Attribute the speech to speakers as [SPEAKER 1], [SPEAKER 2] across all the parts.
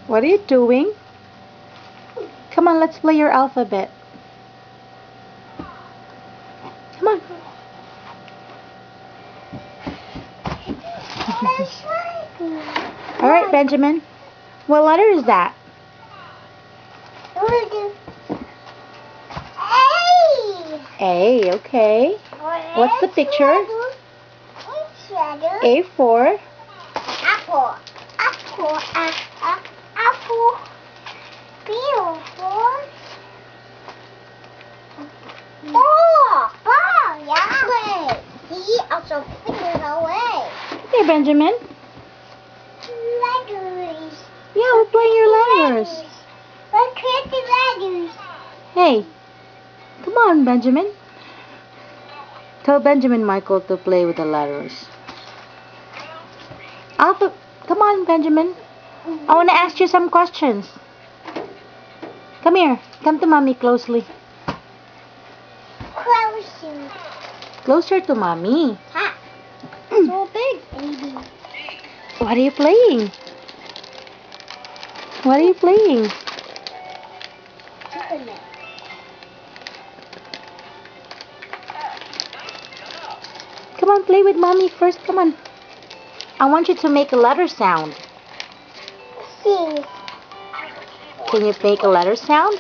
[SPEAKER 1] What are you doing? Come on, let's play your alphabet. Come on. Alright, Benjamin. What letter is that? A, okay. What's the picture? A for?
[SPEAKER 2] Apple. Apple. Apple. B for? Ball. Ball. Yeah. See, also figure away.
[SPEAKER 1] Hey, Benjamin.
[SPEAKER 2] Letters.
[SPEAKER 1] Yeah, we're playing your letters.
[SPEAKER 2] Let's create the letters.
[SPEAKER 1] Hey, come on, Benjamin. Tell Benjamin Michael to play with the letters. Come on, Benjamin. I want to ask you some questions. Come here. Come to Mommy closely.
[SPEAKER 2] Closer.
[SPEAKER 1] Closer to Mommy.
[SPEAKER 2] Ha. So big, baby.
[SPEAKER 1] What are you playing? What are you playing? Come on, play with Mommy first. Come on. I want you to make a letter sound.
[SPEAKER 2] C.
[SPEAKER 1] Can you make a letter sound?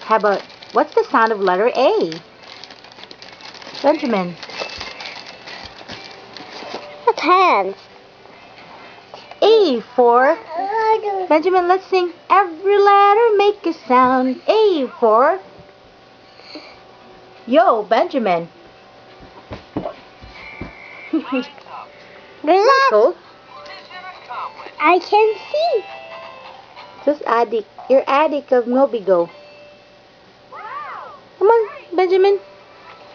[SPEAKER 1] How about, what's the sound of letter A? Benjamin.
[SPEAKER 2] What hands?
[SPEAKER 1] A for? Benjamin, let's sing. Every letter make a sound. A for? Yo, Benjamin. Michael.
[SPEAKER 2] I can see.
[SPEAKER 1] Just addict. You're addict of Nobigo. Come on, Benjamin.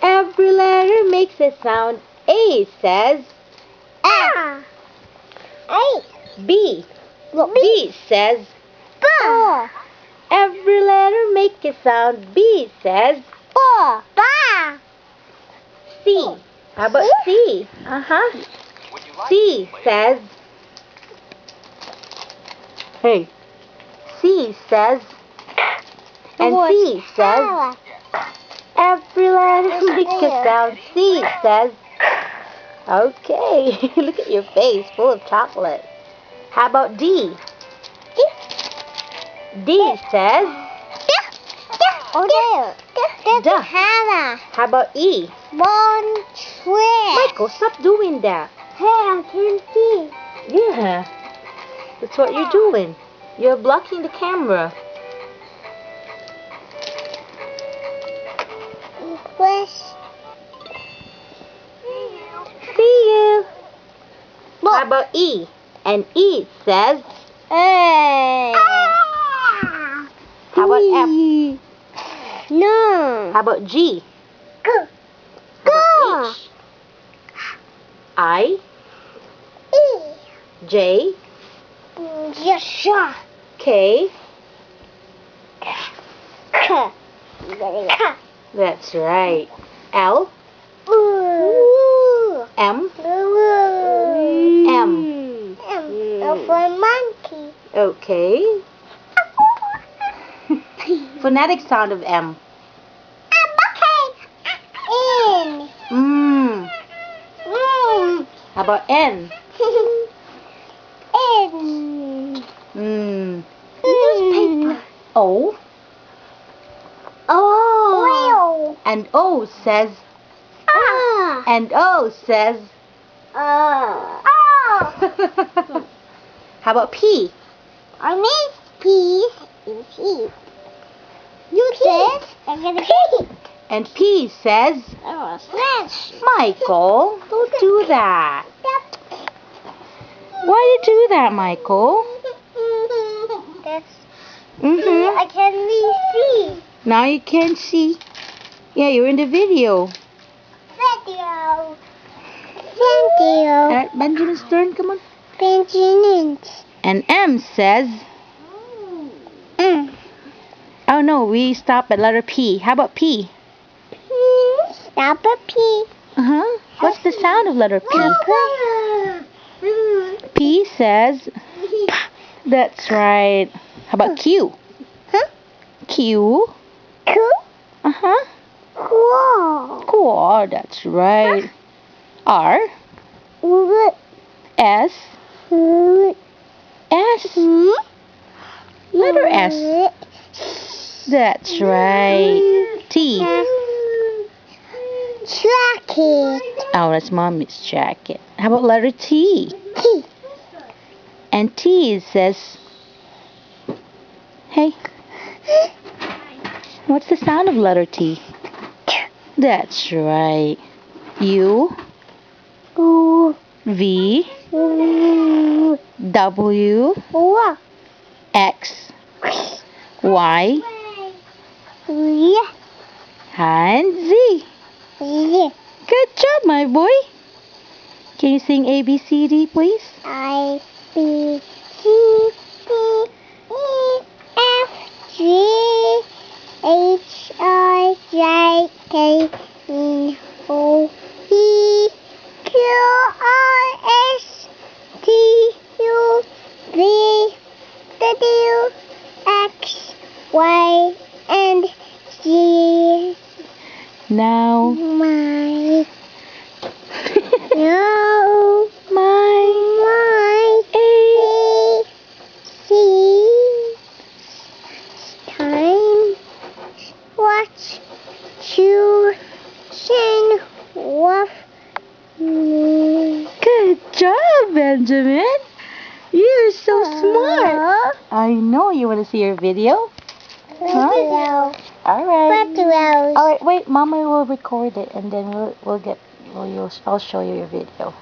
[SPEAKER 1] Every letter makes a sound. A says
[SPEAKER 2] A. A.
[SPEAKER 1] B. B says
[SPEAKER 2] Ba.
[SPEAKER 1] every letter makes a sound. B says
[SPEAKER 2] Ba. Ba.
[SPEAKER 1] C. How about C? Uh-huh. C says, hey, C says, and C says, every letter makes a sound. C says, okay, look at your face, full of chocolate. How about D? D says,
[SPEAKER 2] Oh, there. That's
[SPEAKER 1] Duh.
[SPEAKER 2] Hannah.
[SPEAKER 1] how about E?
[SPEAKER 2] One tree.
[SPEAKER 1] Michael, stop doing that.
[SPEAKER 2] Hey, I can see.
[SPEAKER 1] Yeah, that's what you're doing. You're blocking the camera.
[SPEAKER 2] Wish.
[SPEAKER 1] See you.
[SPEAKER 2] Look.
[SPEAKER 1] How about E? And E says,
[SPEAKER 2] Hey.
[SPEAKER 1] how about F?
[SPEAKER 2] No.
[SPEAKER 1] How about G?
[SPEAKER 2] Go.
[SPEAKER 1] How about H? I?
[SPEAKER 2] E.
[SPEAKER 1] J?
[SPEAKER 2] Yes.
[SPEAKER 1] K?
[SPEAKER 2] K. K.
[SPEAKER 1] That's right. L?
[SPEAKER 2] Ooh.
[SPEAKER 1] M?
[SPEAKER 2] Ooh.
[SPEAKER 1] M.
[SPEAKER 2] M. For monkey.
[SPEAKER 1] Okay. Phonetic sound of M.
[SPEAKER 2] N.
[SPEAKER 1] Mm. How about N?
[SPEAKER 2] N.
[SPEAKER 1] Mm.
[SPEAKER 2] Newspaper.
[SPEAKER 1] O?
[SPEAKER 2] Oh.
[SPEAKER 1] And O says,
[SPEAKER 2] Ah.
[SPEAKER 1] and O says,
[SPEAKER 2] Oh.
[SPEAKER 1] how about P?
[SPEAKER 2] I made peas in peas. You said I'm gonna pig.
[SPEAKER 1] And P says,
[SPEAKER 2] Oh, smash.
[SPEAKER 1] Michael, don't do that. Why did you do that, Michael?
[SPEAKER 2] That's
[SPEAKER 1] Mm-hmm.
[SPEAKER 2] I can see.
[SPEAKER 1] Now you can see. Yeah, you're in the video.
[SPEAKER 2] Video. Video.
[SPEAKER 1] Benjamin's turn, come on.
[SPEAKER 2] Benjamin.
[SPEAKER 1] And M says, oh no, we stop at letter P. How about P?
[SPEAKER 2] Stop a P.
[SPEAKER 1] Uh-huh. What's the sound of letter P? P says, that's right. How about Q?
[SPEAKER 2] Huh?
[SPEAKER 1] Q.
[SPEAKER 2] Cool.
[SPEAKER 1] Uh-huh.
[SPEAKER 2] Cool.
[SPEAKER 1] Cool, that's right. R.
[SPEAKER 2] What?
[SPEAKER 1] S. S. Letter S. That's right. T.
[SPEAKER 2] Jacket.
[SPEAKER 1] Oh, that's mommy's jacket. How about letter T?
[SPEAKER 2] T.
[SPEAKER 1] And T says, hey, what's the sound of letter T? That's right. U. V. W. X. Y. And Z. Good job, my boy. Can you sing A, B, C, D, please?
[SPEAKER 2] I, B, C, D, E, F, G, H, I, J, K, L, O, P, Q, R, S, T, U, V, W, X, Y, and Z.
[SPEAKER 1] Now,
[SPEAKER 2] My. No.
[SPEAKER 1] my
[SPEAKER 2] A. C. Time. Watch. Chew. Sing. Wolf.
[SPEAKER 1] Good job, Benjamin. You're so smart. I know. You want to see your video?
[SPEAKER 2] Huh?
[SPEAKER 1] All right. All right. Wait, Mama will record it, and then I'll show you your video.